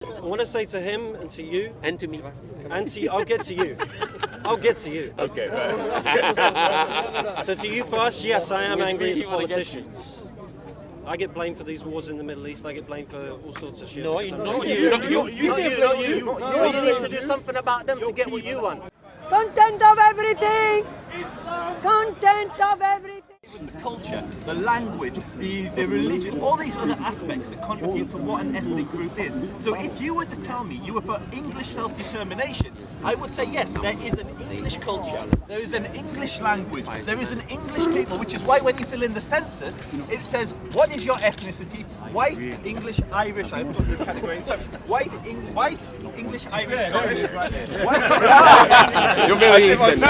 I want to say to him and to you And to me. and to you, I'll get to you. I'll get to you. Okay, right. So to you first, yes, I am angry at the politicians. I get blamed for these wars in the Middle East. I get blamed for all sorts of shit. No, because I'm no, British. you. You need to do something about them to get what you want. Content of everything! Content of everything! The culture, the language, the religion, all these other aspects that contribute to what an ethnic group is. So if you were to tell me you were for English self-determination, I would say yes, there is an English culture, there is an English language, there is an English people, which is why when you fill in the census, it says, what is your ethnicity? White, English, Irish, I put the category, so white, English, Irish, Scottish. You're very Eastern.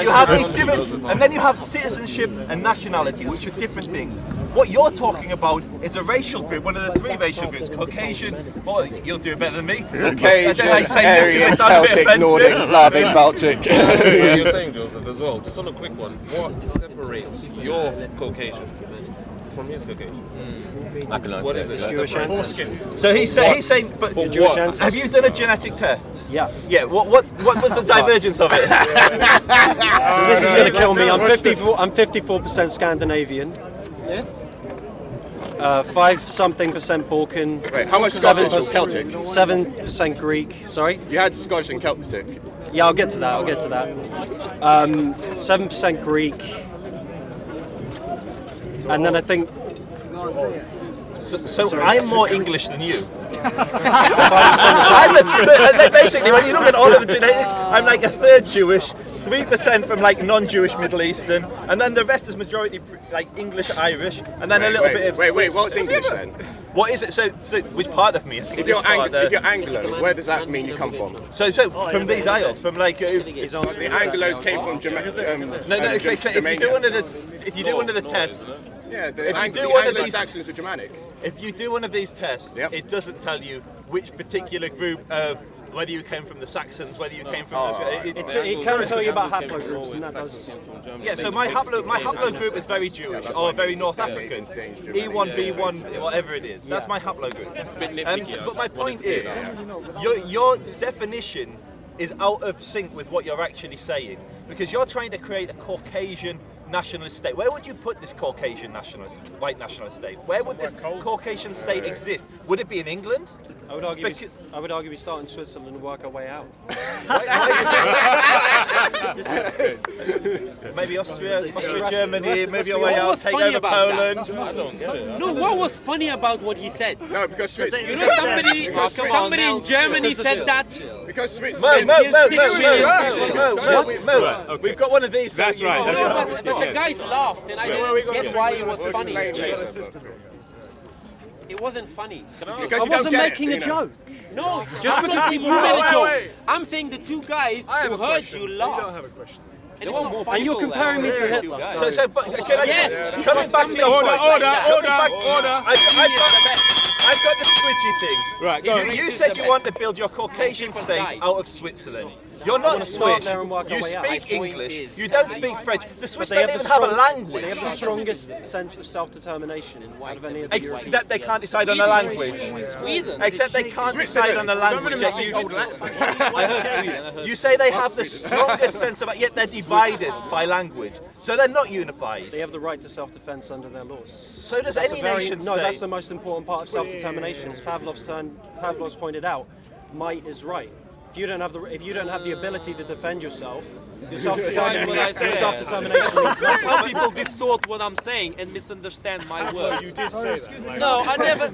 You have these different, and then you have citizenship and nationality, which are different things. What you're talking about is a racial group, one of the three racial groups, Caucasian, well, you'll do it better than me. Caucasian, Aryan, Celtic, Nordic, Slavic, Baltic. What you're saying, Joseph, as well, just on a quick one, what separates your Caucasian from his Caucasian? What is it? Jewish ancestry. So he's saying, but Jewish ancestry. have you done a genetic test? Yeah. Yeah. What was the divergence of it? So this is going to kill me. I'm 54% Scandinavian. Yes? 5-something% Balkan. Wait, how much Scottish or Celtic? 7% Greek. Sorry. You had Scottish and Celtic. Yeah, I'll get to that. 7% Greek. And then I think So I'm more English than you. Basically, when you look at all of the genetics, I'm like a third Jewish, 3% from like non-Jewish Middle Eastern, and then the rest is majority like English, Irish, and then a little bit of. Wait, what's English then? What is it? So which part of me? If you're Anglo, where does that mean you come from? So from these isles, from like. The Anglos came from Jamaica. No. Okay, so if you do one of the tests. Yeah, the if you do one of these, Anglo-Saxons are Germanic. If you do one of these tests, it doesn't tell you which particular group of whether you came from the Saxons, whether you came from it can tell you about haplogroups, and that does. Yeah, so my haplogroup is very Jewish or very North African. E1, B1, whatever it is. That's my haplogroup. But my point is, your definition is out of sync with what you're actually saying, because you're trying to create a Caucasian nationalist state. Where would you put this Caucasian nationalist, white nationalist state? Where would this Caucasian state exist? Would it be in England? I would argue we start in Switzerland and work our way out. Maybe Austria, Germany, maybe a way out, take over Poland. I don't get it. No, what was funny about what he said? No, because Switzerland. You know, somebody in Germany said that. Because Switzerland. Mo. We've got one of these. That's right. But the guys laughed, and I didn't get why it was funny. It wasn't funny. I wasn't making a joke. No, just because you made a joke. I'm saying the two guys who heard you laughed. And it's not funny. And you're comparing me to Hitler. But can I just, coming back to your point. Order. I've got the squidgy thing. Right, go on. You said you want to build your Caucasian state out of Switzerland. You're not Swiss. You speak English. You don't speak French. The Swiss don't even have a language. They have the strongest sense of self-determination out of any of the Europeans. Except they can't decide on a language. Sweden. Except they can't decide on a language. You say they have the strongest sense of it, yet they're divided by language. So they're not unified. They have the right to self-defense under their laws. So does any nation state. No, that's the most important part of self-determination. As Pavlov's pointed out, might is right. If you don't have the ability to defend yourself, your self-determination means nothing. How people distort what I'm saying and misunderstand my words. You did say that. No, I never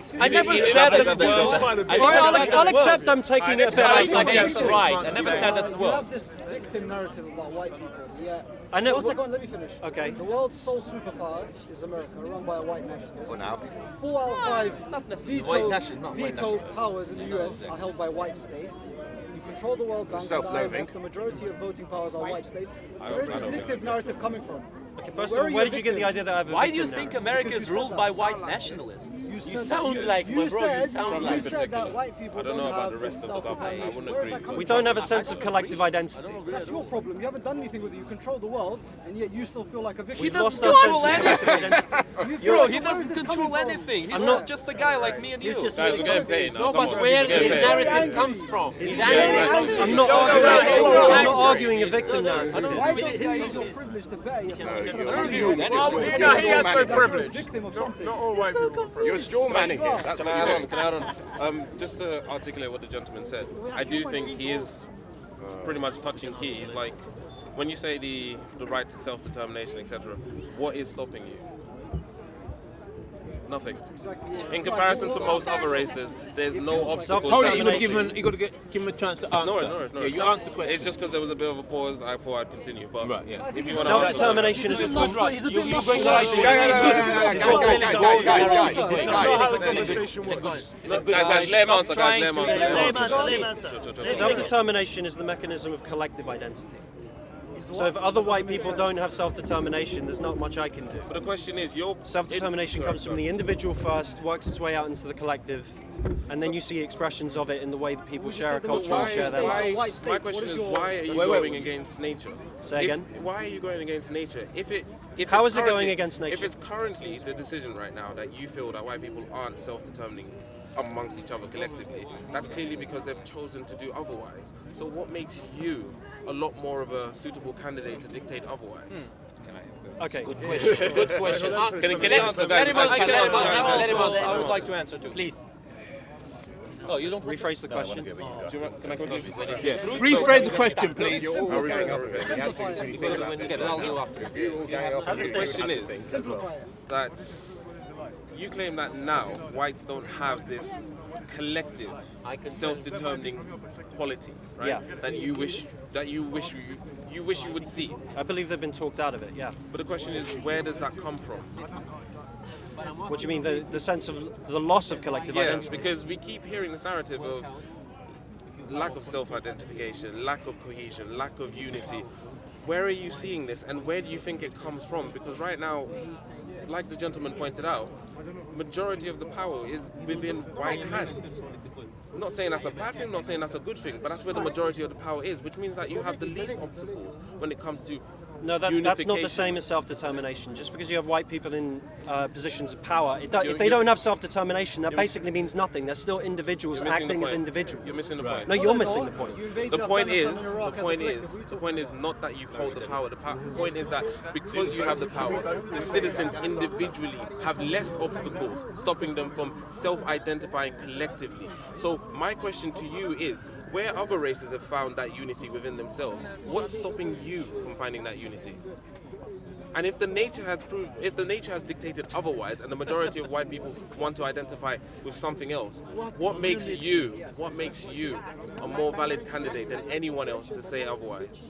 said that word. I'll accept them taking it I better. guess right. I never said that You word. have this victim narrative about white people. Yeah. I know. 1 second, let me finish. Okay. The world's sole superpower is America, run by a white nationalist. For now. 4 out of 5 Not necessarily. veto powers in the UN are held by white states. You control the World Bank, the Self-loathing. IMF, the majority of voting powers are white states. Where is this victim narrative coming from? Okay, first of all, where did you get the idea that I have a Why do victim you think narrative? America is ruled by white nationalists? You sound like, my bro, you sound like. You said that white people I don't know about have the rest of the government. I self-determination. wouldn't Where is agree. that coming We from? don't have a sense of collective identity. That's your problem. You haven't done anything with it. You control the world, and yet you still feel like a victim. He Lost doesn't our sense control of collective anything. identity. Bro, he Where is doesn't this control coming from? anything. He's I'm not not- just a guy like me and you. Guys, we're getting paid now. No, Come but on, where we're getting his paid. narrative comes from. He's angry. I'm not arguing a victim narrative. Why don't you use your privilege to better yourself? He has no privilege. Victim of something. Not all white people. You're straw manning here. That's Can what I you're add doing. on? Can I add on? Just to articulate what the gentleman said, I do think he is pretty much touching keys. Like when you say the right to self-determination, etc., what is stopping you? Nothing. In comparison to most other races, there's no obstacle. Tony, You got to give him a chance to answer. No. Yeah, you answer questions. It's just because there was a bit of a pause. I thought I'd continue. But Right, yeah. if you want to answer, Self-determination is a form. guys, let him answer. Guys, let him answer. Self-determination is the mechanism of collective identity. So if other white people don't have self-determination, there's not much I can do. But the question is, your Self-determination comes from the individual first, works its way out into the collective, and then you see expressions of it in the way that people share a culture and share their lives. My question is, why are you going against nature? Say again? Why are you going against nature? How is it going against nature? If it's currently the decision right now that you feel that white people aren't self-determining amongst each other collectively, that's clearly because they've chosen to do otherwise. So what makes you a lot more of a suitable candidate to dictate otherwise? Okay. Good question. Good question. Can you answer, guys? Let him answer. I would like to answer too. Please. Oh, you don't Rephrase the question. Can I quickly? Yeah. Rephrase the question, please. I'll I'll go after. The question is that you claim that now whites don't have this collective self-determining quality, right? Yeah. That you wish you would see. I believe they've been talked out of it, yeah. But the question is, where does that come from? What do you mean, the sense of the loss of collective Yeah, identity? because we keep hearing this narrative of lack of self-identification, lack of cohesion, lack of unity. Where are you seeing this, and where do you think it comes from? Because right now, like the gentleman pointed out, majority of the power is within white hands. I'm not saying that's a bad thing, not saying that's a good thing, but that's where the majority of the power is, which means that you have the least obstacles when it comes to No, that's not the unification. same as self-determination. Just because you have white people in positions of power, if they don't have self-determination, that basically means nothing. They're still individuals You're missing the acting as point. individuals. You're missing the point. No, you're missing the point. The point is not that you hold the power. The point is that because you have the power, the citizens individually have less obstacles stopping them from self-identifying collectively. So my question to you is, where other races have found that unity within themselves, what's stopping you from finding that unity? And if the nature has dictated otherwise, and the majority of white people want to identify with something else, what makes you a more valid candidate than anyone else to say otherwise?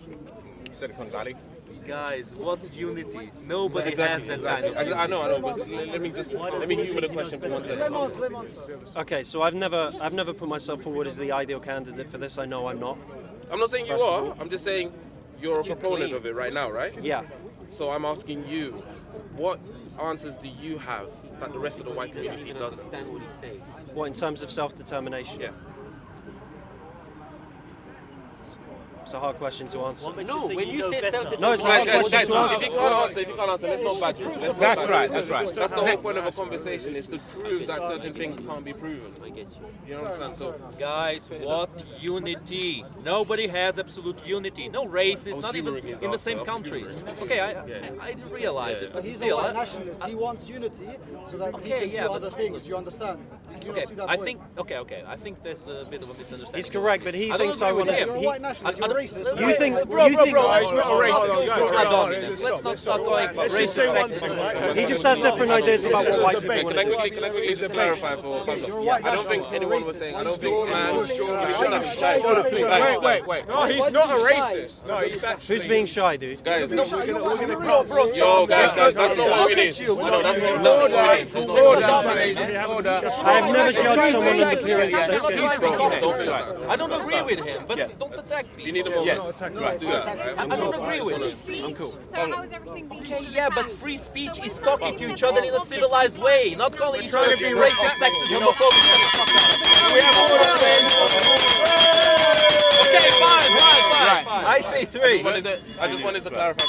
Silicon Valley. Guys, what unity? Nobody Exactly. has that kind of. I know, but let me humor the question for 1 second. Okay, so I've never put myself forward as the ideal candidate for this. I know I'm not. I'm not saying you First of are. all. I'm just saying you're a proponent of it right now, right? Yeah. So I'm asking you, what answers do you have that the rest of the white community doesn't? What, in terms of self-determination? Yes. It's a hard question to answer. No, when you say self-determination. No, it's a hard Guys, question to answer. if you can't answer, let's not badge this. That's right. That's right. That's the whole point of a conversation, is to prove that certain things can't be proven. I get you. You understand? So, Guys, what unity? Nobody has absolute unity. No races, not even humouring his in the answer. same I was countries. Okay, I didn't realize it, but He's a still. white nationalist. He wants unity so that he Okay, can yeah, do but- other things. You understand? You Okay, don't see that I point. think. Okay. I think there's a bit of a misunderstanding. He's correct, but he I don't thinks I agree with want him. You're a white nationalist. You're racist. You think? Bro, you think? he's not a racist. Let's not start talking about racist sexism. He just has different ideas about what white people want can to I do. quickly just clarify for Pablo? You're a white I don't think nationalist. anyone You're was racist. saying, Why I don't is think, he man, Wait. No, he's not a racist. No, he's actually. Who's being shy, dude? guys, Bro, yo, guys, that's not what we need. No, that's not what we need. Order. I have never judged someone on the appearance of their skin. Don't feel like that. I don't agree with him, but don't attack me. need a moment. Yes. Let's do that. Right? I don't agree with it. I'm cool. So how is everything being Okay, yeah, but free speech is talking to each other in a civilized way, not calling each other being racist, sexist, homophobic. Okay, fine. I say three. I just wanted to clarify.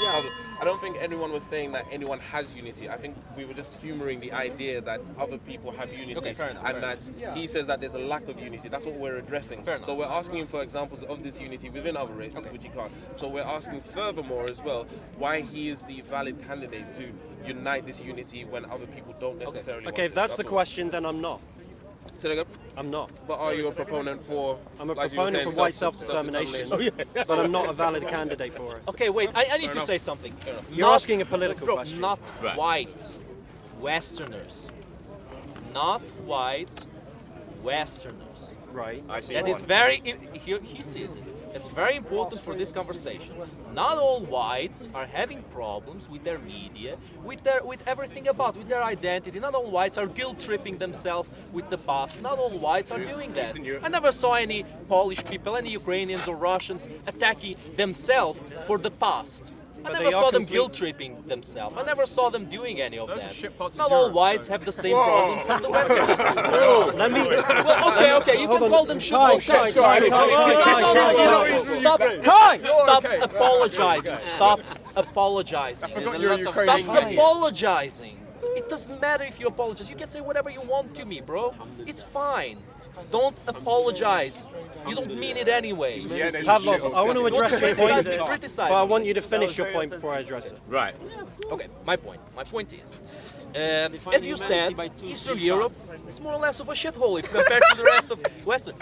I don't think anyone was saying that anyone has unity. I think we were just humouring the idea that other people have unity, Okay, fair enough, and fair that he says that there's a lack of unity. That's what we're addressing. Fair enough. So we're asking him for examples of this unity within other races, which he can't. So we're asking furthermore as well why he is the valid candidate to unite this unity when other people don't necessarily. Okay, want if that's the all. question, then I'm not. Say that again? I'm not. But are you a proponent for? I'm a like you were proponent saying, for white self-determination, but I'm not a valid candidate for it. Okay, wait, I need to say something. You're asking a political question. Not whites, Westerners. Not whites, Westerners. Right. That is very, he sees it. It's very important for this conversation. Not all whites are having problems with their media, with everything about, with their identity. Not all whites are guilt-tripping themselves with the past. Not all whites are doing that. I never saw any Polish people, any Ukrainians or Russians attacking themselves for the past. I never saw them guilt-tripping themselves. I never saw them doing any of that. Not all whites have the same problems as the Westerners do. Let me. Well, okay, you can call them shit. Stop apologizing. Stop apologizing. Stop apologizing. It doesn't matter if you apologize. You can say whatever you want to me, bro. It's fine. Don't apologize. You don't mean it anyway. Pavlov, I want to address your point, but criticize I me. want you to finish your point before I address it. Right. Okay, my point is, as you said, Eastern Europe is more or less of a shithole if compared to the rest of Western.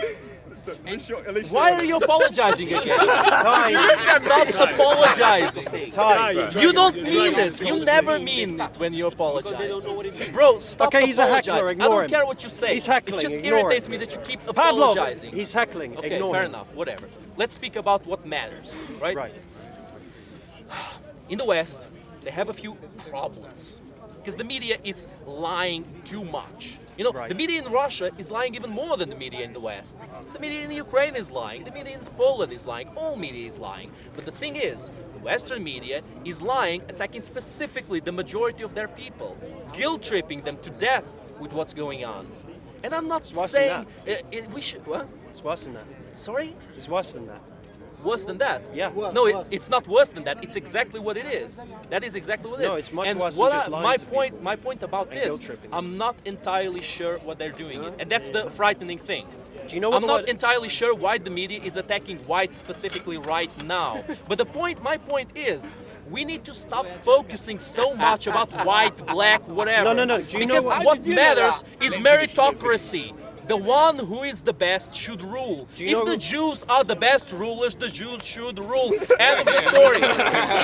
Why are you apologizing again? Stop apologizing. You don't mean it. You never mean it when you apologize. Bro, stop Okay, he's a apologizing. heckler, I ignore don't him. care what you say. He's heckling, It just ignore irritates him. me that you keep Pavlov, apologizing. he's heckling. Okay, Ignore fair him. enough. Whatever. Let's speak about what matters, right? Right. In the West, they have a few problems because the media is lying too much. You know, the media in Russia is lying even more than the media in the West. The media in Ukraine is lying. The media in Poland is lying. All media is lying. But the thing is, the Western media is lying, attacking specifically the majority of their people, guilt-tripping them to death with what's going on. And I'm not saying we should. What? It's worse than that. Sorry? It's worse than that. Worse than that? Yeah. No, it's not worse than that. It's exactly what it is. That is exactly what it is. No, it's much and worse than just lying to people. My point about And this, guilt-tripping. I'm not entirely sure what they're doing, and that's the frightening thing. Do you know what I'm not entirely sure why the media is attacking whites specifically right now. But my point is, we need to stop focusing so much about white, black, whatever. No. Do you know because what matters is meritocracy. The one who is the best should rule. If the Jews are the best rulers, the Jews should rule. End of story.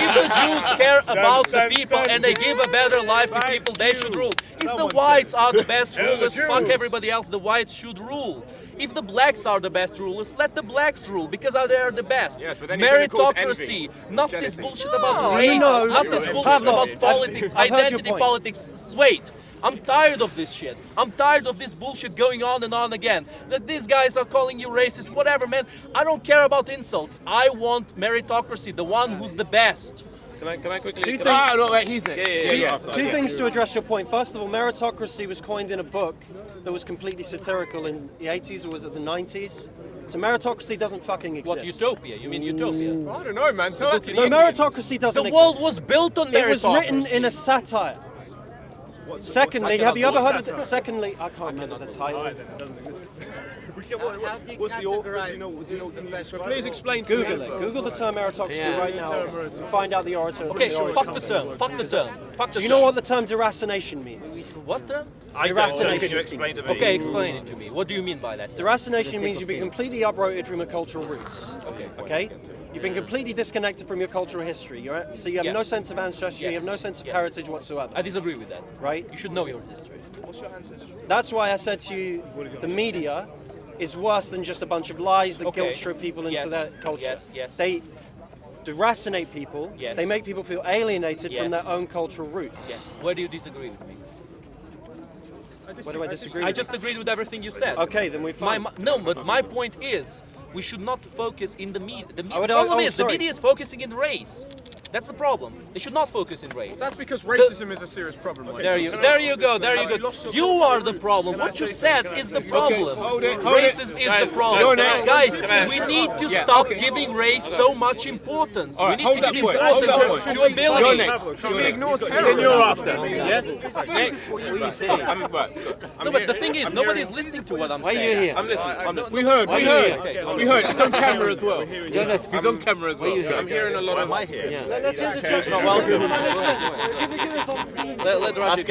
If the Jews care about the people and they give a better life to people, they should rule. If the whites are the best rulers, fuck everybody else, the whites should rule. If the blacks are the best rulers, let the blacks rule because they are the best. Yes, but then you're gonna cause Meritocracy, envy. not this bullshit about race, No, not this bullshit Pavlov, about politics, I've heard your identity point. politics. Wait. I'm tired of this shit. I'm tired of this bullshit going on and on again. That these guys are calling you racist, whatever, man. I don't care about insults. I want meritocracy, the one who's the best. Can I quickly? Two can I- things- No, wait, he's next. Two things to address your point. First of all, meritocracy was coined in a book that was completely satirical in the 80s, or was it the 90s? So meritocracy doesn't fucking exist. What, utopia? You mean utopia? I don't know, man. Tell that to the No, Indians. meritocracy doesn't The exist. world was built on meritocracy. It was written in a satire. Secondly, have you ever heard of it? Secondly, I can't remember the title. What's the author? Do you know? Please explain to Google me. it. Google the term meritocracy right now. Find out the origin. Okay, fuck the term. Fuck the term. Fuck the Do you know what the term deracination means? What term? Deracination. Okay, explain it to me. What do you mean by that? Deracination means you've been completely uprooted from your cultural roots. Okay? You've been completely disconnected from your cultural history. So you have no sense of ancestry, you have no sense of heritage whatsoever. I disagree with that. Right? You should know your history. That's why I said to you, the media is worse than just a bunch of lies that guilt trip people into their culture. They deracinate people. They make people feel alienated from their own cultural roots. Yes. Where do you disagree with me? Where do I disagree? I just agreed with everything you said. Okay, then we find. No, but my point is, we should not focus in the media. The I would- problem oh, is the sorry. media is focusing in race. That's the problem. They should not focus in race. That's because racism is a serious problem. Mike. There you go. There you go. You are the problem. What you said is the problem. hold it. Racism is the problem. you're next. Guys, we need to stop giving race so much importance. All We right, need hold to that give point. Hold that importance point. to ability. You're next. Ignore Then you're after. Yes? Next. No, but the thing is, nobody is listening to what I'm saying. Why are you here? I'm listening. We heard. Okay. It's on camera as well. Joseph, He's on camera as well. I'm hearing a lot of. Let's hear the jokes. Not welcome. Give us some. Let Rashid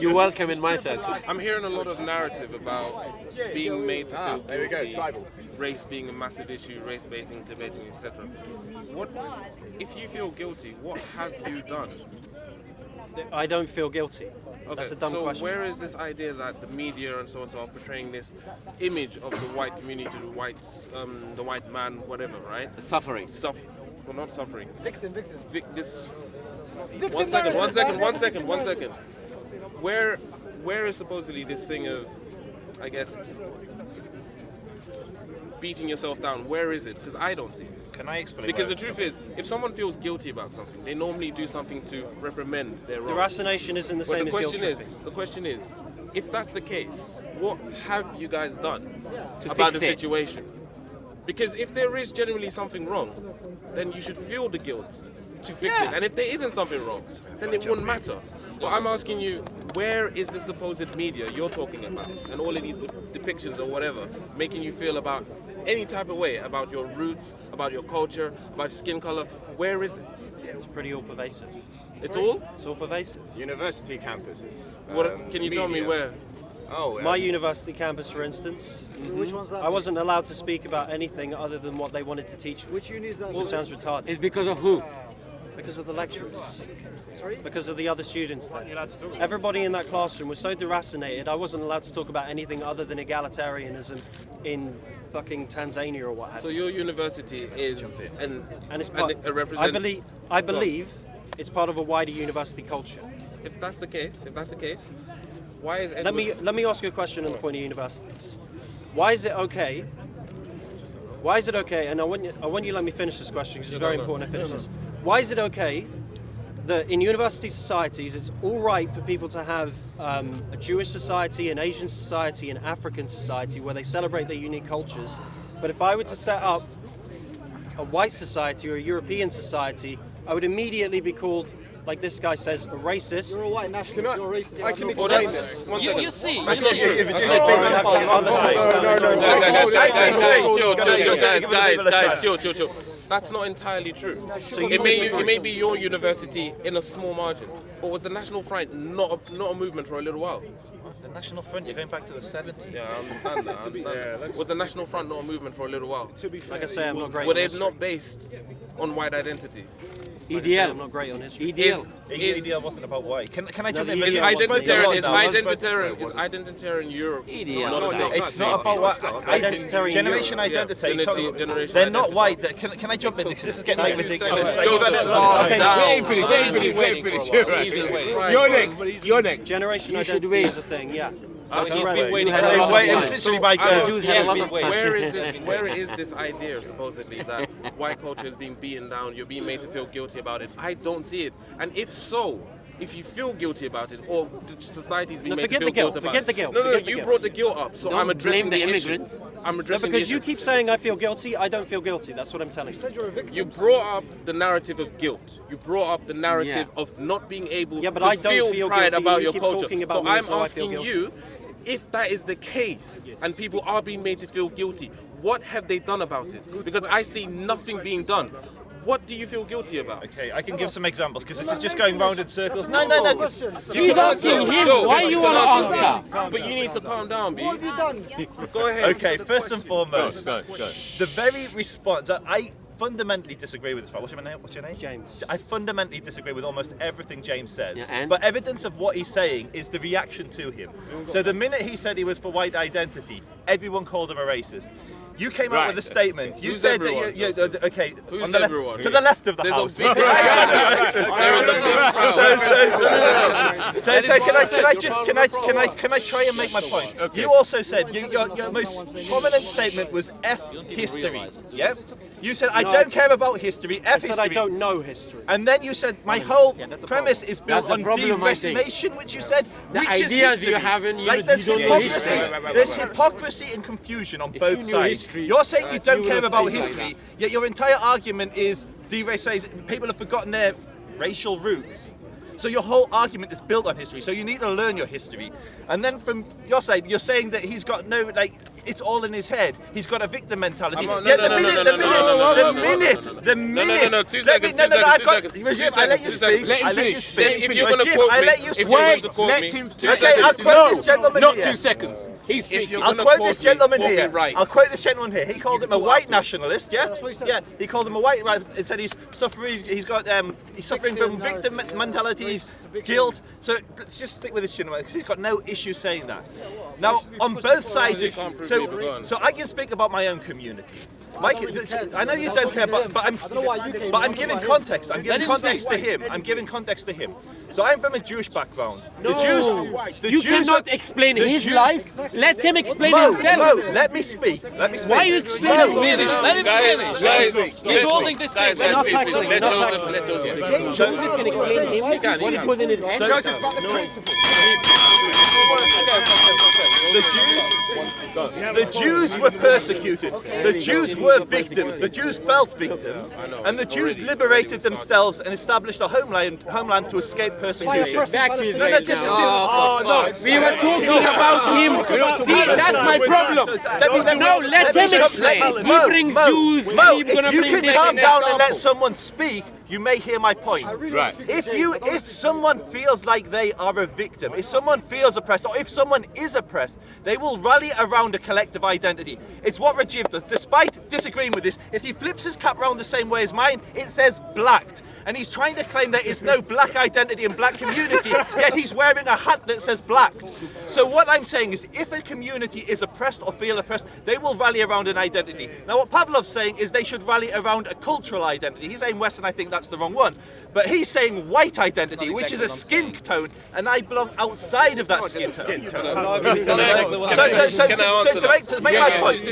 you're welcome in my set. I'm hearing a lot of narrative about being made to feel guilty, race being a massive issue, race baiting, debating, etc. What, if you feel guilty, what have you done? I don't feel guilty. That's a dumb so question. where is this idea that the media and so on so are portraying this image of the white community, the white man, whatever, right? Suffering. Well, not suffering. Victim. One second. Where is supposedly this thing of, I guess, beating yourself down? Where is it? Because I don't see it. Can I explain? Because the truth is, if someone feels guilty about something, they normally do something to reprimand their wrongs. Deracination isn't the same as guilt tripping. The question is, if that's the case, what have you guys done To about fix the it. situation? Because if there is genuinely something wrong, then you should feel the guilt to fix it. And if there isn't something wrong, then it wouldn't matter. But I'm asking you, where is the supposed media you're talking about and all of these depictions or whatever making you feel about any type of way about your roots, about your culture, about your skin color? Where is it? It's pretty all pervasive. It's all? It's all pervasive. University campuses. What? Can you tell me where? Oh, My university campus, for instance, Which one's that? I wasn't allowed to speak about anything other than what they wanted to teach me. Which uni is that? Which sounds retarded. It's because of who? Because of the lecturers. Sorry? Because of the other students there. Everybody in that classroom was so deracinated, I wasn't allowed to talk about anything other than egalitarianism in fucking Tanzania or what have So you. your university is And it's part, a represent. I believe it's part of a wider university culture. If that's the case, why is Let me ask you a question on the point of universities. Why is it okay? And I want you to let me finish this question because it's very important I finish this. Why is it okay that in university societies it's all right for people to have a Jewish society, an Asian society, an African society where they celebrate their unique cultures, but if I were to set up a white society or a European society, I would immediately be called, like this guy says, a racist. You're a white nationalist. You're a racist. I can Oh, explain that's it. one second. You see, That's you not see. true. That's not true. Guys, chill. That's not entirely true. So It may be your university in a small margin, but was the National Front not a movement for a little while? the National Front, you're going back to the 70s. Yeah, I understand that. Was the National Front not a movement for a little while? Like I say, I'm not great Were on they history. not based on white identity? Like I say, I'm not great on history. EDL wasn't about white. Can I jump in? the Is EDL identitarian Europe? It's not about what Identitarian generation Europe. identity. Generation They're not identity. white. Can I jump in? Because this is getting ridiculous. Joseph, You're next. Generation You should identity wait. is a thing, yeah. He's been waiting. It's literally my Where is this idea supposedly that white culture is being beaten down, you're being made to feel guilty about it? I don't see it. And if so, if you feel guilty about it, or the society's being made to feel guilty about forget it. the guilt. No, forget the you guilt. brought the guilt up, so Don't I'm addressing blame the issue. immigrants. I'm No, addressing because the you issue. keep saying I feel guilty, I don't feel guilty. That's what I'm telling you. You brought up the narrative of guilt. You brought up the narrative of not being able Yeah, but to I don't feel pride guilty. about You your keep culture. talking about So me, I'm so I feel asking guilty. you, if that is the case, and people are being made to feel guilty, what have they done about it? Because I see nothing being done. What do you feel guilty about? Okay, I can give some examples because this is just going round in circles. No. He's asking him why you want to answer. But you need to calm down, B. What have you done? Go ahead. Okay, first and foremost, the very response I fundamentally disagree with this. What's your name? James. I fundamentally disagree with almost everything James says. Yeah, and? But evidence of what he's saying is the reaction to him. So the minute he said he was for white identity, everyone called him a racist. You came out Right. with a statement. You Who's said everyone, that you Joseph? okay. Who's on the everyone? to the left of the There's house. a big crowd. There is a big crowd. So can I try and make my point? Okay. You also said your most prominent statement was F history. Yeah. You said I don't care about history. I F said I history. don't know history. And then you said my whole that's a premise is built That's on the problem, I think. deracination, which you said, The which is ideas history. you have in you, Like there's you don't know hypocrisy. history. There's hypocrisy and confusion on both you knew sides. history, You're saying you don't you care would have about said it like history, yet your entire argument is deracization. People have forgotten their racial roots. So your whole argument is built on history. So you need to learn your history. And then from your side, you're saying that he's got no, like, it's all in his head. He's got a victim mentality. No, Yeah, no, the minute. 2 seconds, 2 seconds, 2 seconds. Regime, I let you speak. Let him I let you finish. speak. If you're going to Regime, quote I me, let you if speak. you're going to quote Let me, him 2 Okay, seconds. I'll quote this gentleman Not here. 2 seconds. He's If speaking. you're I'll gonna quote quote this me, gentleman quote me here. right. I'll quote this gentleman here. He called him a white nationalist. Yeah, yeah. He called him a white. Right. It said he's suffering. He's got. He's suffering from victim mentality, guilt. So let's just stick with this gentleman because he's got no issue saying that. Now on both sides. You can't prove me, but go on. So I can speak about my own community. Mike, I know you don't care, but I'm giving context. I'm giving context to him. I'm giving context to him. So I'm from a Jewish background. The Jews. You cannot explain his life. Let him explain Mo, himself. let me speak. Let me speak. Why are you explaining finish? Let him finish. Guys, He's holding this thing. Guys, please, let Joseph. Joseph can explain him what he put in his head. The Jews were persecuted. The Jews were victims. The Jews felt victims, and the Jews liberated themselves and established a homeland to escape persecution. Back to No, no, just, We were talking about him. See, that's my problem. Let him explain. He brings Jews. We're gonna if you bring can this calm in down and let someone speak, you may hear my point. Right. If someone feels like they are a victim, if someone feels oppressed, or if someone is oppressed, they will rally around a collective identity. It's what Rajiv does. Despite disagreeing with this, if he flips his cap round the same way as mine, it says blacked. And he's trying to claim there is no black identity and black community, yet he's wearing a hat that says blacked. So what I'm saying is, if a community is oppressed or feel oppressed, they will rally around an identity. Now what Pavlov's saying is they should rally around a cultural identity. He's saying Western, I think that's the wrong one. But he's saying white identity, which is a skin tone, and I belong outside of that skin tone. To make my point,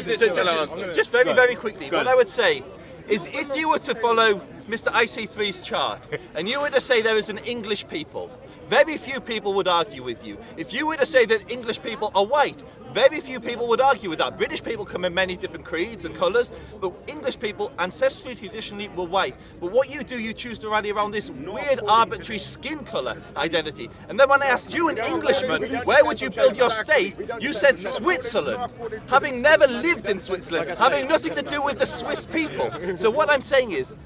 just very quickly, what I would say is if you were to follow Mr. IC3's chart and you were to say there is an English people, very few people would argue with you. If you were to say that English people are white, very few people would argue with that. British people come in many different creeds and colours, but English people ancestrally, traditionally, were white. But what you do, you choose to rally around this weird, arbitrary skin colour identity. And then when I asked you, an Englishman, where would you build your state, you said Switzerland, having never lived in Switzerland, having nothing to do with the Swiss people. So what I'm saying is,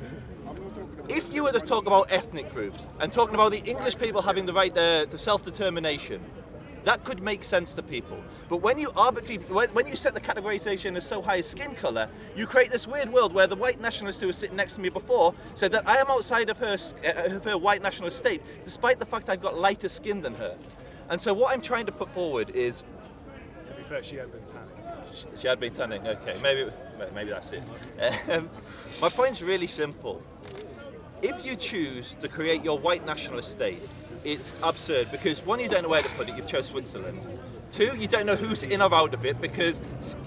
if you were to talk about ethnic groups and talking about the English people having the right to self-determination, that could make sense to people. But when you when you set the categorization as so high as skin color, you create this weird world where the white nationalist who was sitting next to me before said that I am outside of her white nationalist state, despite the fact I've got lighter skin than her. And so what I'm trying to put forward is, To be fair, she had been tanning. she had been tanning. Okay, maybe that's it. My point's really simple. If you choose to create your white nationalist state, it's absurd because one, you don't know where to put it, you've chose Switzerland. Two, you don't know who's in or out of it because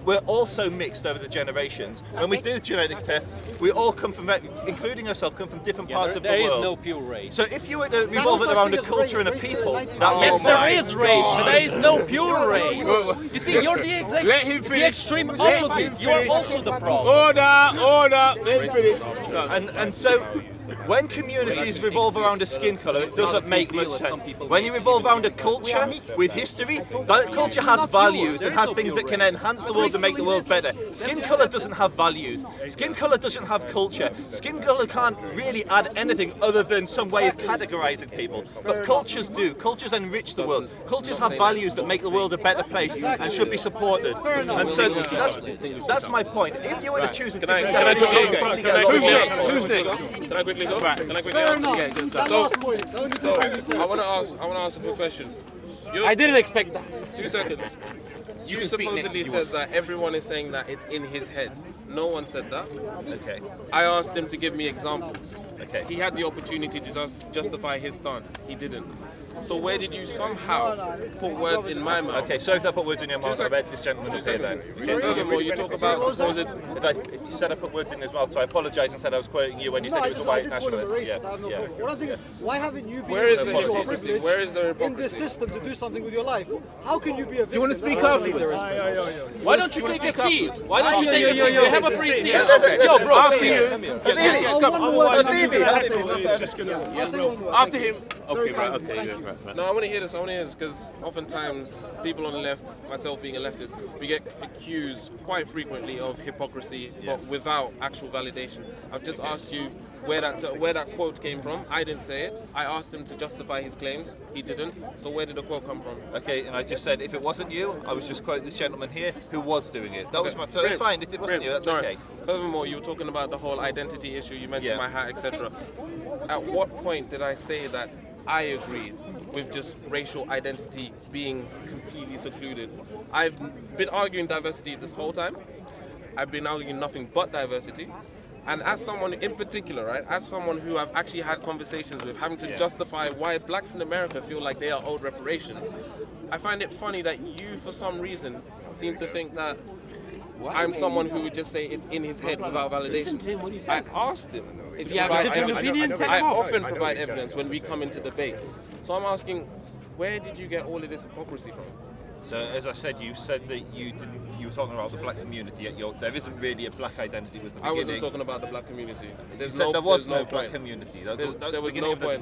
we're all so mixed over the generations. When we do genetic tests, we all come from, including ourselves, come from different parts of the world. There is no pure race. So if you were to revolve it around a culture and a people, that Yes, makes there is race, but there is no pure race. You see, you're Let him the finish. extreme Let him opposite. You are finish. also the problem. Order. Let him finish. And so, when communities revolve around a skin colour, it doesn't make much sense. When you revolve around a culture with history, that culture has values and has things that can enhance the world and make the world better. Skin colour doesn't have values. Skin colour doesn't have culture. Skin colour can't really add anything other than some way of categorising people. But cultures do. Cultures enrich the world. Cultures have values that make the world a better place and should be supported. And so that's my point. If you were to choose a different Who's next? Can I quickly go? Right. Can I quickly answer? I want to ask a quick question. I didn't expect that. 2 seconds. You can speak next supposedly if you said want. that everyone is saying that it's in his head. No one said that. Okay. I asked him to give me examples. Okay. He had the opportunity to just justify his stance. He didn't. So where did you somehow put words in my mouth? Okay, so if I put words in your mouth, I bet this gentleman is here then. Furthermore, you talk about supposed... If you said I put words in his mouth, so I apologise and said I was quoting you when you said he was a white nationalist. What I'm saying is, why haven't you been Where is able the to use your hypocrisy? privilege Where is the in hypocrisy? this system to do something with your life? How can you be a victim? You want to speak afterwards? Why don't you take a seat? Why don't you take a seat? You have a free seat. Yo, bro. After you. Come on. After him. Okay, right. Okay, right. No, I want to hear this. Because oftentimes people on the left, myself being a leftist, we get accused quite frequently of hypocrisy, but without actual validation. I've just asked you where that quote came from. I didn't say it. I asked him to justify his claims. He didn't. So where did the quote come from? Okay, and I just said if it wasn't you, I was just quoting this gentleman here who was doing it. That was my. So it's fine. If it wasn't you, that's okay. Furthermore, you were talking about the whole identity issue. You mentioned my hat, etc. At what point did I say that I agreed with just racial identity being completely secluded? I've been arguing diversity this whole time. I've been arguing nothing but diversity. And as someone in particular, right, as someone who I've actually had conversations with, having to justify why blacks in America feel like they are owed reparations, I find it funny that you, for some reason, seem to think that I'm someone who would just say it's in his head without validation. I asked him If to you have a provide different evidence. opinion, tell I him off. often provide evidence when we come into debates. So I'm asking, where did you get all of this hypocrisy from? So as I said, you said that you were talking about the black community. Yet there isn't really a black identity. Was the beginning. I wasn't talking about the black community. There was no black community. There was no point.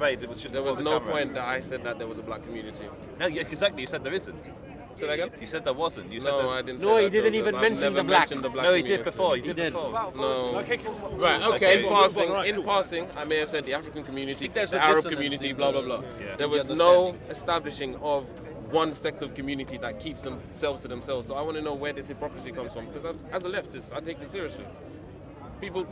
There was no point that I said that there was a black community. No, exactly. You said there isn't. Say that again? You said there wasn't. You said no, I didn't. No, say he that, didn't Joseph. even I've mention never the black. mentioned the black No, he community. did before. He did before. No. Right, okay. In passing, I may have said the African community, there's the a Arab dissonance community, in blah, blah, blah. There was no establishing of one sector of community that keeps themselves to themselves. So I want to know where this hypocrisy comes from, because as a leftist, I take this seriously. People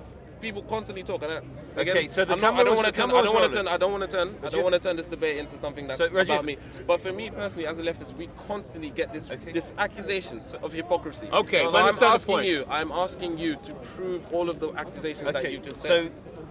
constantly talk, and again, Okay, so the I don't want to camera turn this debate into something that's Reggie, about me. But for me personally, as a leftist, we constantly get this accusation of hypocrisy. Okay, so so I'm asking you to prove all of the accusations that you just said. So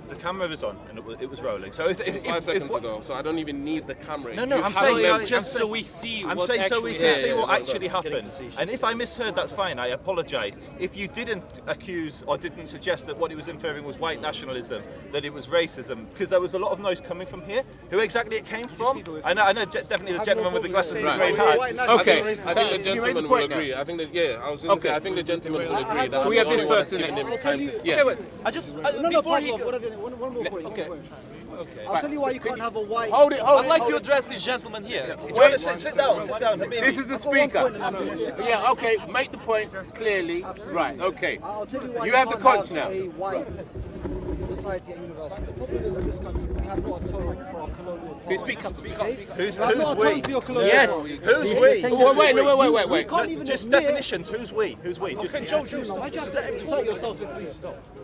the camera was on and it was rolling. So It was 5 seconds ago, so I don't even need the camera. No, You I'm haven't saying mem- just so we see I'm what saying so we can see what yeah, actually happened. And if I misheard, that's fine. I apologise. If you didn't accuse or didn't suggest that what he was inferring was white nationalism, that it was racism, because there was a lot of noise coming from here. Who exactly it came from? I know definitely the gentleman with the glasses and the grey hat. Okay. I think the gentleman will agree. I think that I was going to say I think the gentleman will agree that We I'm have the this only one person giving him next. time to speak. Yeah. Wait, I just before he. One more point. I'll tell you why you can't have a white. Hold it. I'd like to address this gentleman here. Sit down. This is the speaker. Yeah, okay. Make the point clearly. Right, okay. I'll tell you why You you have the can't conch have now. a white society and university. The problem is in this country we have not atoned for our colonial past. Speak up. Who's We have not we? atoned for your colonial Yes. past. Who's we? Wait. We can't even Just admit. definitions. Who's we? Who's we? Just Why'd you have to insert yourself into me?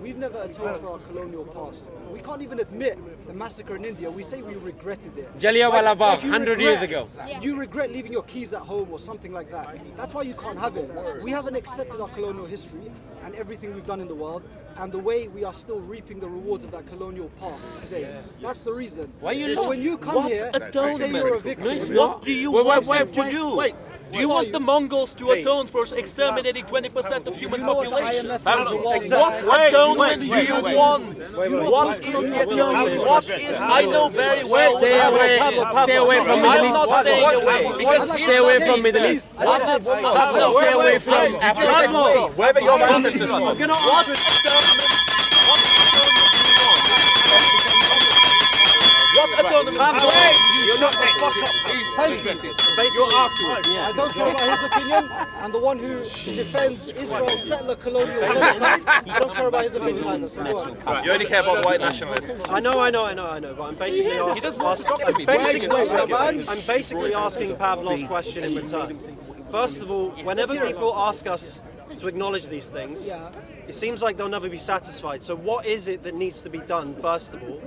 We've never atoned for our colonial past. We can't even admit the massacre in India. We say we regretted it. Jallianwala Bagh, you 100 years ago. You regret leaving your keys at home or something like that. That's why you can't have it. We haven't accepted our colonial history and everything we've done in the world and the way we are still reaping the rewards of that colonial past today. That's the reason. Why you So not? when you come What here, atonement? say you're a victim. What do you want them to do? Do you want the Mongols to atone for exterminating 20% of human population? What atonement do you want? What is the atonement? What is? I know very well. Stay away from Middle East. I'm not staying away because stay away from Middle East. Stay away from Africa. wherever your ancestors are. What atonement? What atonement? You're not next. You're afterwards. I don't care about his opinion, and the one who defends Israel's settler colonial genocide, I don't care about his opinion either. So go on. You only care about white nationalists. I know, but I'm basically I'm basically asking Pavlov's question in return. First of all, whenever people ask us to acknowledge these things, it seems like they'll never be satisfied. So what is it that needs to be done, first of all?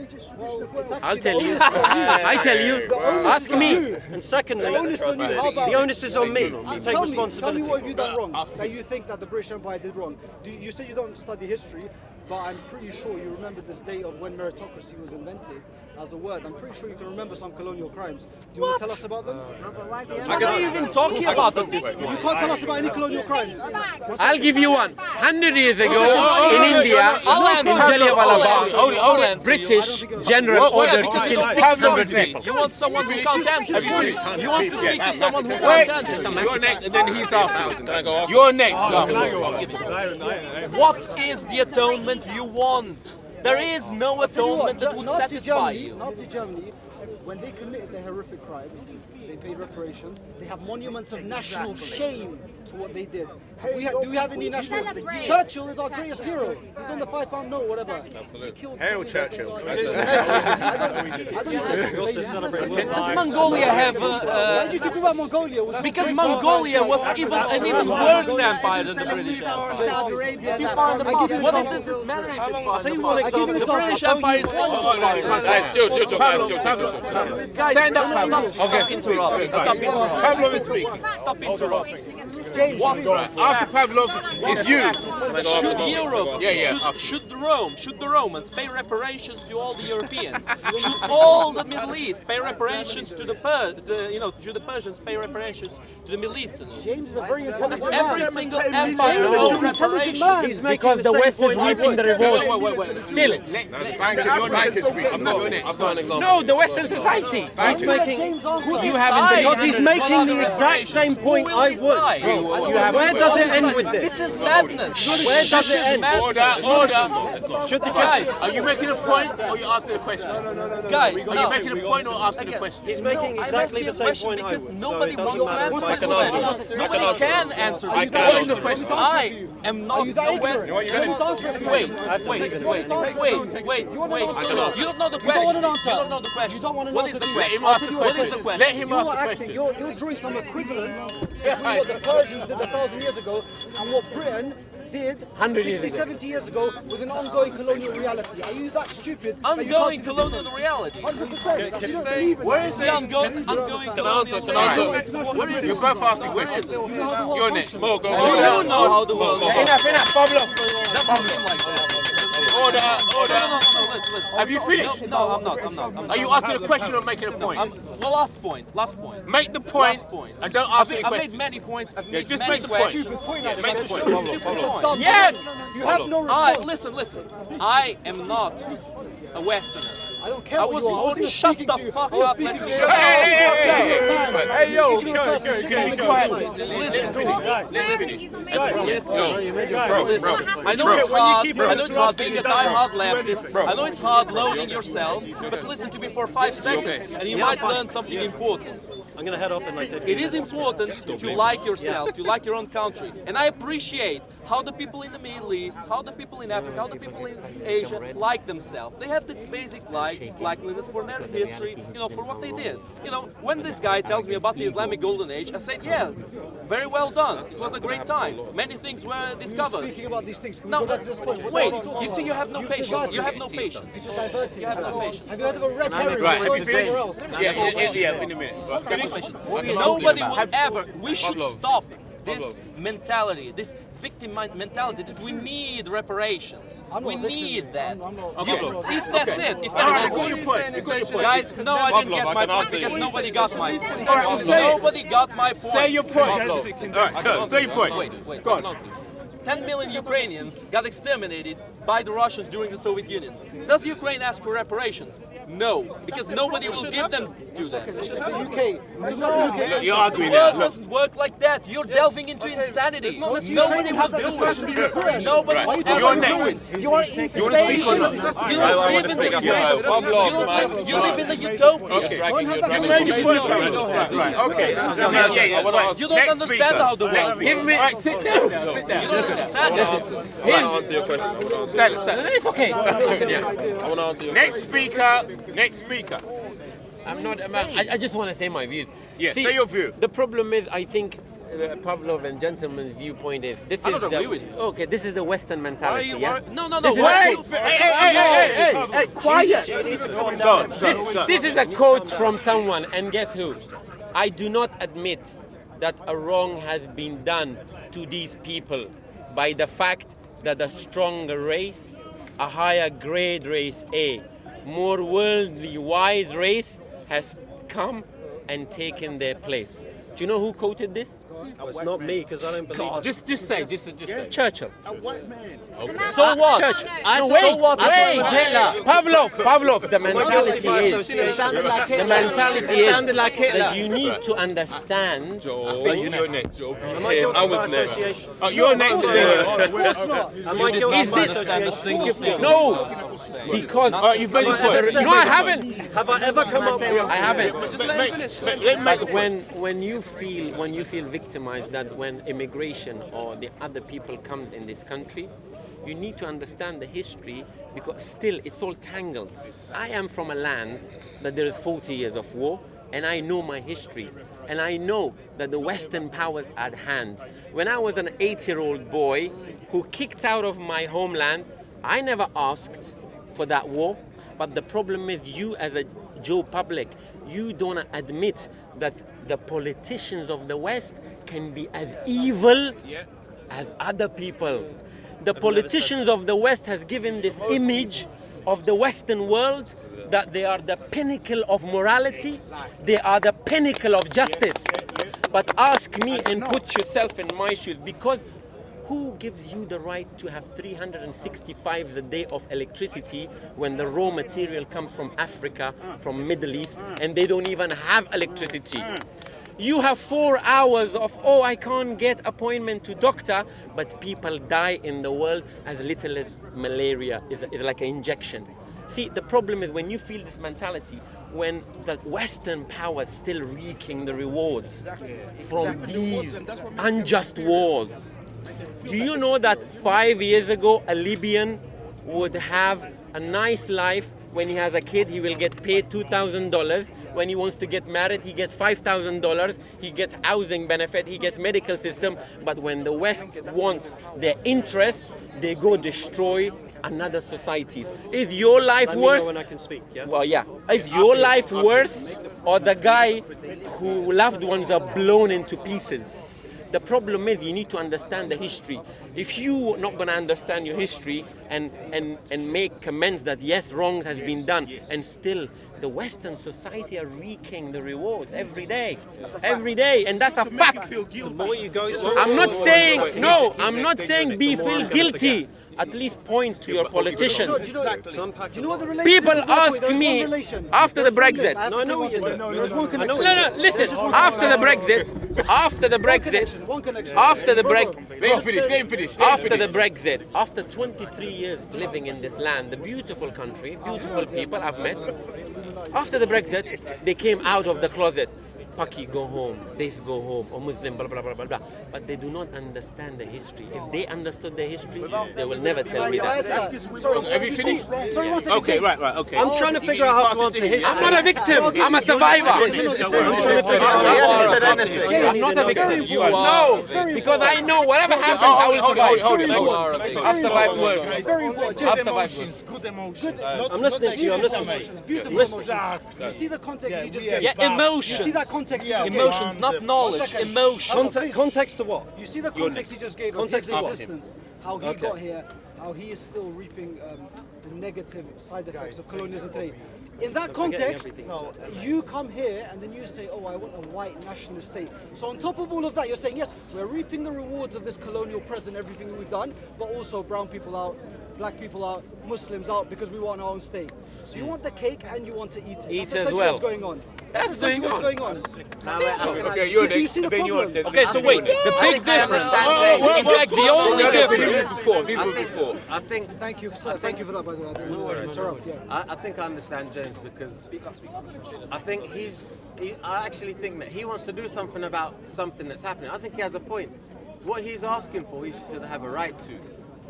I'll tell you. I tell you. Ask me. And secondly, the onus is on me to take responsibility. Tell me what have you done wrong that you think that the British Empire did wrong. You say you don't study history, but I'm pretty sure you remember this date of when meritocracy was invented as a word. I'm pretty sure you can remember some colonial crimes. Do you want to tell us about them? What are you even talking about at this point? You can't tell us about any colonial crimes. I'll give you one. 100 years ago in India, in Jallianwala Bagh, British general ordered to kill 600 people. You want someone who can't answer? You want to speak to someone who can't answer? You're next, and then he's afterwards. You're next. What is the atonement you want? There is no atonement that would satisfy you. Nazi Germany, when they committed the horrific crimes, they paid reparations. They have monuments of national shame to what they did. Do we have any national? Churchill is our greatest hero. He's on the £5 note, whatever. Absolutely. Hail Churchill. Does Mongolia have? Why do you keep about Mongolia? Because Mongolia was an even worse empire than the British Empire. You found the past. What does it matter if it's I'll tell you one example. the British Empire is Guys, chill. Guys, stop interrupting. Stop interrupting. Pavlov is speaking. Stop interrupting. After Pavlov, it's you. Should Europe, Yeah. should the Romans pay reparations to all the Europeans? Should all the Middle East pay reparations to the Persians pay reparations to the Middle Easterners? James is a very Does intelligent every man. single empire owe reparations? He's making Because the West is point I reaping would. the reward. Still. You're next to speak. I've got an example. No, the Western society. He's making. You haven't been Because he's making the exact same point I would. Where does it end with this? This is madness. Where does it end? Order. Should the Guys, Are you making a point or are you asking a question? Guys, Are you making a point or asking a question? He's making I'm exactly asking the a same question point I because would. nobody so it wants doesn't to matter. answer this question. Nobody can answer this question. I am not aware. Wait. You don't know the question. You don't know the question. What is the question? What is the question? Let him ask the question. You're drawing some equivalence between what the Persians did 1,000 years ago and what Britain did 60, 70 years ago with an ongoing colonial reality. Are you that stupid? Ongoing colonial reality. 100%. Where is the ongoing colonial reality? Where is You're it? both asking questions. You're next. You know how the world works. Enough, Pablo. Something like that. Order. No, listen. Have you finished? No, I'm not. Are you asking a question or making a point? Well, last point. Make the point Last point. and don't ask any I've made questions. many points. I've made Just many make the point. questions. Make the point. Yes! You have no response. Listen. I am not a Westerner. I don't care I what was you are. born. Shut the fuck up. Hey, yo, I know it's hard. I know it's hard being a die-hard leftist. I know it's hard loading yourself. But listen to me for 5 seconds, and you might learn something important. I'm going to head off in like 15 It is important to like yourself, to like your own country. And I appreciate how the people in the Middle East, how the people in Africa, how the people in Asia like themselves. They have this basic likeliness for their history, for what they did. When this guy tells me about the Islamic Golden Age, I said, yeah, very well done. It was a great time. Many things were discovered. Speaking about these things, can we No, go back to this point? wait, you see, you have no patience. You have no patience. You have no patience. Have you heard of a red herring Right, going somewhere else? Yeah, in a minute. Nobody will ever. We should stop this mentality, this victim mentality that we need reparations. We need that. If that's it, guys, no, I didn't get my point because nobody got my point. Nobody got my point. Say your point. All right, say your point. Wait. Go on. 10 million Ukrainians got exterminated by the Russians during the Soviet Union. Does Ukraine ask for reparations? No, because nobody will give them to them. UK. You're arguing The world now. doesn't work like that. You're delving into insanity. Nobody will do it. Nobody will ever You're do next. it. You're insane. You don't live in this world. You live in a utopia. Right, okay. You don't understand how the world Give me. Sit down. Sit You down. don't understand it. I want to answer your question. Stand. It's okay. I want to answer your Next speaker. I'm not. I just want to say my views. Yeah, say your view. The problem is, I think Pavlov and gentleman's viewpoint is this I is don't agree with you. okay. This is the Western mentality. Yeah. No. This is Hey, quiet. This is a quote from someone, and guess who? I do not admit that a wrong has been done to these people by the fact that a stronger race, a higher grade race A, more worldly wise race has come and taken their place. Do you know who quoted this? It's not me, because I don't believe it. Just say. Churchill. A white man. So what? Churchill. So Wait. what? Pavlov. The mentality is. It sounded like Hitler. The mentality It sounded like is Hitler. that you need to understand. You're next. Am I guilty by association? Oh, you're next. Am I guilty by association? No, because you've made your point. no, I haven't. Have I ever come up with... I haven't. Let me make the point. When you feel victimized that when immigration or the other people comes in this country, you need to understand the history, because still it's all tangled. I am from a land that there is 40 years of war, and I know my history, and I know that the Western powers at hand. When I was an 8-year-old boy who kicked out of my homeland, I never asked for that war. But the problem is, you as a Joe Public, you don't admit that the politicians of the West can be as evil as other peoples. The politicians of the West has given this image of the Western world that they are the pinnacle of morality, they are the pinnacle of justice. But ask me and put yourself in my shoes, because who gives you the right to have 365 a day of electricity when the raw material comes from Africa, from Middle East, and they don't even have electricity? You have 4 hours of, I can't get appointment to doctor, but people die in the world as little as malaria. It's like an injection. See, the problem is when you feel this mentality, when the Western powers still reaping the rewards from these unjust wars. Do you know that 5 years ago a Libyan would have a nice life? When he has a kid, he will get paid $2,000. When he wants to get married, he gets $5,000. He gets housing benefit, he gets medical system. But when the West wants their interest, they go destroy another society. Is your life worse? When I can speak, yeah? Well, yeah. Is your life worse, or the guy whose loved ones are blown into pieces? The problem is you need to understand the history. If you're not going to understand your history and make comments that yes, wrong has been done, and still the Western society are reaping the rewards every day, and that's a fact. The more you go... I'm not saying be feel guilty. At least point to your politicians. Do you know what the relation People is? ask me after the Brexit. No, I know what you're doing. No, listen. After the Brexit, after 23 years living in this land, the beautiful country, beautiful people I've met, after the Brexit, they came out of the closet. Paki, go home, this go home, or Muslim, blah, blah, blah, blah, blah. But they do not understand the history. If they understood the history, they will never tell me that. Have you finished? Sorry, 1 second. Okay, right, okay. I'm trying to figure out how to answer history. I'm not a victim, I'm a survivor. I'm not a victim. No, because I know whatever happens, I will survive. I've survived worse. I've survived worse. Good emotions. I'm listening to you, I'm listening to you. Beautiful emotions. You see the context he just gave? Yeah, emotions. You see that context he just gave? Emotions, not knowledge. Emotions. Context to what? You see the context he just gave? Context of his to what? existence, how he got here, how he is still reaping the negative side effects of colonialism today. In that context, you come here and then you say, I want a white nationalist state. So on top of all of that, you're saying, yes, we're reaping the rewards of this colonial present, everything we've done, but also brown people out, black people out, Muslims out, because we want our own state. So you want the cake and you want to eat it. That's essentially what's going on. That's essentially what's going on. Okay, you're Do you see the problem? Okay, so wait, the big difference. In fact, the only difference. I think. Thank you, sir. Thank you for that, by the way. I didn't know interrupt. Yeah. I think I understand James, because I think I actually think that he wants to do something about something that's happening. I think he has a point. What he's asking for, he should have a right to.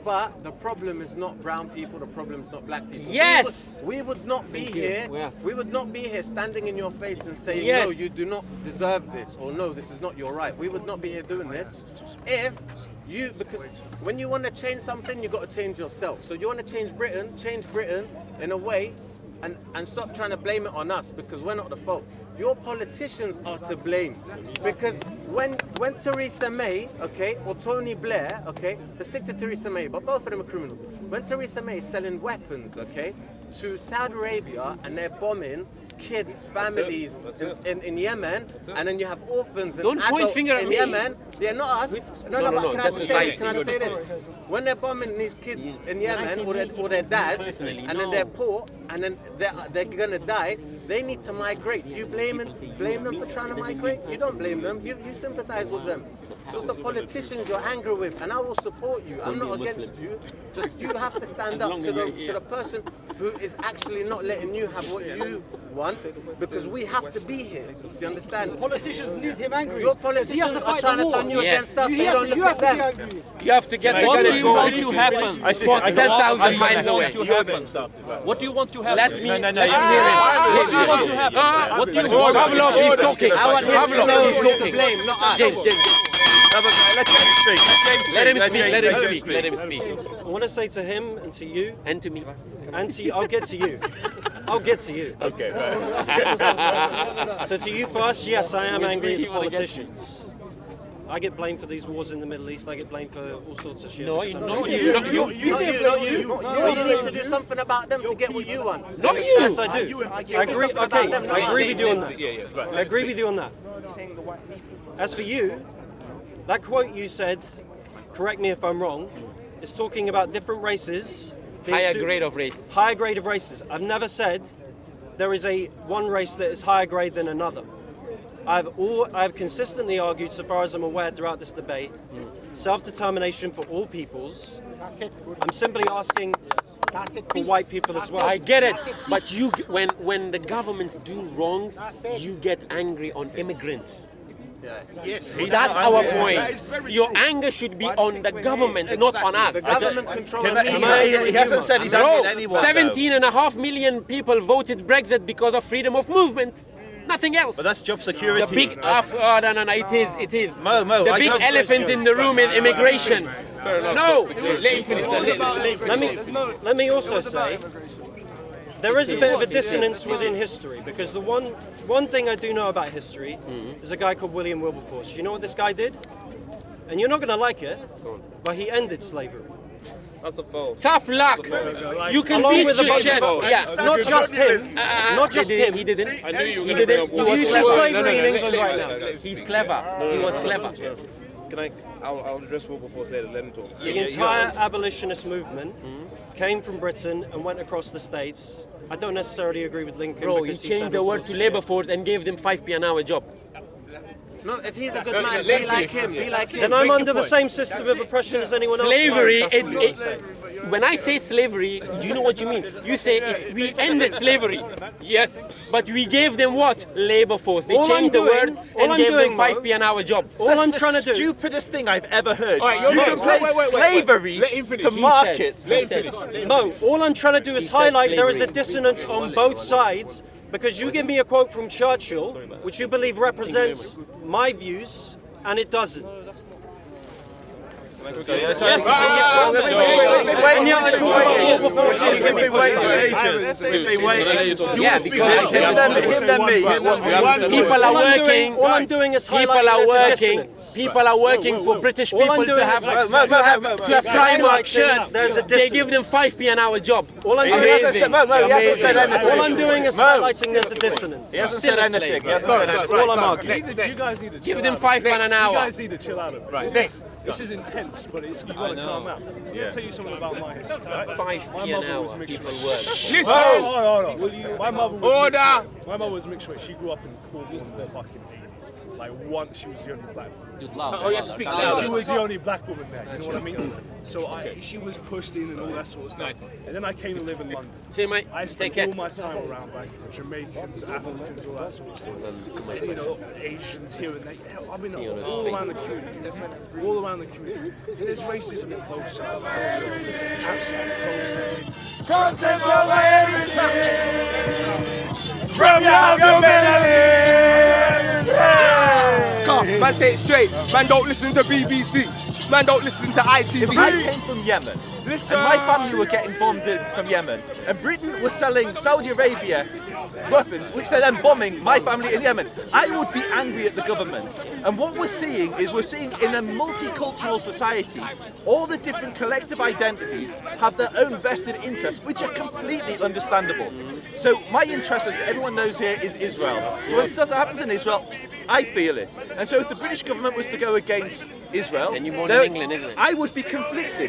But the problem is not brown people. The problem is not black people. Yes. We would not be here. Yes. We would not be here standing in your face and saying, Yes. no, you do not deserve this, or no, this is not your right. We would not be here doing this if you, because when you want to change something, you got to change yourself. So you want to change Britain in a way, and stop trying to blame it on us, because we're not the fault. Your politicians are to blame, because when Theresa May, okay, or Tony Blair, okay, let's stick to Theresa May, but both of them are criminals. When Theresa May is selling weapons, okay, to Saudi Arabia, and they're bombing kids, families in Yemen, and then you have orphans and Don't point adults finger at in me. Yemen. They're not us. No, but can I that's say this? Can I society. say this? When they're bombing these kids in Yemen, or their dads, Personally, and then they're poor, and then they're gonna die, they need to migrate. You blame them for trying to migrate? You don't blame them. You sympathize with them. So it's the politicians you're angry with, and I will support you. I'm not against you. Just you have to stand up to the person who is actually not letting you have what you want, because we have to be here. Do you understand? Politicians need him angry. Your politicians are trying to turn you against us. You You don't have look to at be them. angry. You have to get What do you go want to happen? 10,000 miles away. What do you want to happen? Let me. What do you want to happen? What do you want? Pavlov is talking. I want him to Pavlov know is who to talking. blame, not us. James. Let him speak. I want to say to him and to you, And to me. and to you, I'll get to you. I'll get to you. Okay, right. So to you first, yes, I am angry at you wanna get- politicians. I get blamed for these wars in the Middle East. I get blamed for all sorts of shit. No, because I'm not not- you. Not you. You need to do something about them to get what you want. Not you. Yes, I do. I agree. Okay, I agree with you on that. I agree with you on that. As for you, that quote you said, correct me if I'm wrong, is talking about different races. being Higher grade of race. Higher grade of races. I've never said there is one race that is higher grade than another. I've consistently argued, so far as I'm aware, throughout this debate, self-determination for all peoples. I'm simply asking for white people as well. I get it, but when the governments do wrongs, you get angry on immigrants. Yes. That's our point. Your anger should be on the government, not on us. The government controls me. He hasn't said he's angry at anyone. 17.5 million people voted Brexit because of freedom of movement. Nothing else. But that's job security. The big no, it is. Mo, the big elephant in the room is immigration. Fair enough. No. Let me also say, there is a bit of a dissonance within history, because the one thing I do know about history is a guy called William Wilberforce. You know what this guy did? And you're not going to like it, but he ended slavery. That's a false. Tough luck. You can Along beat with a your bunch chest. of Yeah. Not just him. Not just him. He didn't. I knew you were He going to didn't. bring He up was You Wilberforce. see clever. slavery in England right now. He's clever. He was clever. Can I'll address Wilberforce later. Let him talk. The entire abolitionist movement came from Britain and went across the States. I don't necessarily agree with Lincoln. Bro, you because he changed said the all word sorts to of labor shit. force and gave them 5p an hour job. No, if he's a good man, be like him. Be like him. Then I'm under the same system of oppression as anyone else. Slavery, That's what I'm saying. when I say slavery, do you know what you mean? You say we ended slavery. Yes, but we gave them what? Labor force. They All I'm changed the doing- word all and I'm gave doing, them 5p an hour job. All That's I'm the trying to do. stupidest thing I've ever heard. All right, you're you not- equate wait. slavery Let him finish. to He markets. He said, No, all I'm trying to do is said highlight there is a slavery. dissonance on both sides, because you give me a quote from Churchill, which you believe represents my views, and it doesn't. And yet I talk about Wilberforce, and you give me pushback. yeah, because I said people are working. All I'm doing is People highlighting are there's a working. dissonance. People are working for British All I'm people doing to have is Primark shirts. There's a They give them 5p an hour job. All I'm doing Amazing. All I'm doing is highlighting there's a dissonance. He hasn't said anything. He hasn't said anything. All I'm arguing. You guys need to chill Give them out. £5 an You hour. guys need to chill out a bit. Right, This is intense, but you got to calm out. I'm going to tell you something about my history. Right? 5p an hour. People work. Hold on. My mother was Order! My mother was mixed race. She grew up in Cornwall in the fucking 80s. Like once she was the only black woman. Dude, loud. Oh, yeah, speak louder. She was the only black woman there, you know what I mean? So she was pushed in and all that sort of stuff. And then I came to live in London. See you, mate. I Take spent care. all my time around like Jamaicans, Africans, all that sort of stuff. And, you know, Asians here and there. I mean, all around the community. All around the community. And there's racism in both sides. Absolutely both sides. Content over everything from your humanity. Man, say it straight. Man, don't listen to BBC. Man, don't listen to ITV. If I came from Yemen, and my family were getting bombed from Yemen, and Britain was selling Saudi Arabia weapons, which they're then bombing my family in Yemen, I would be angry at the government. And what we're seeing is in a multicultural society, all the different collective identities have their own vested interests, which are completely understandable. So my interest, as everyone knows here, is Israel. So when stuff happens in Israel, I feel it. And so if the British government was to go against Israel, then you're more in England, isn't it? I would be conflicted.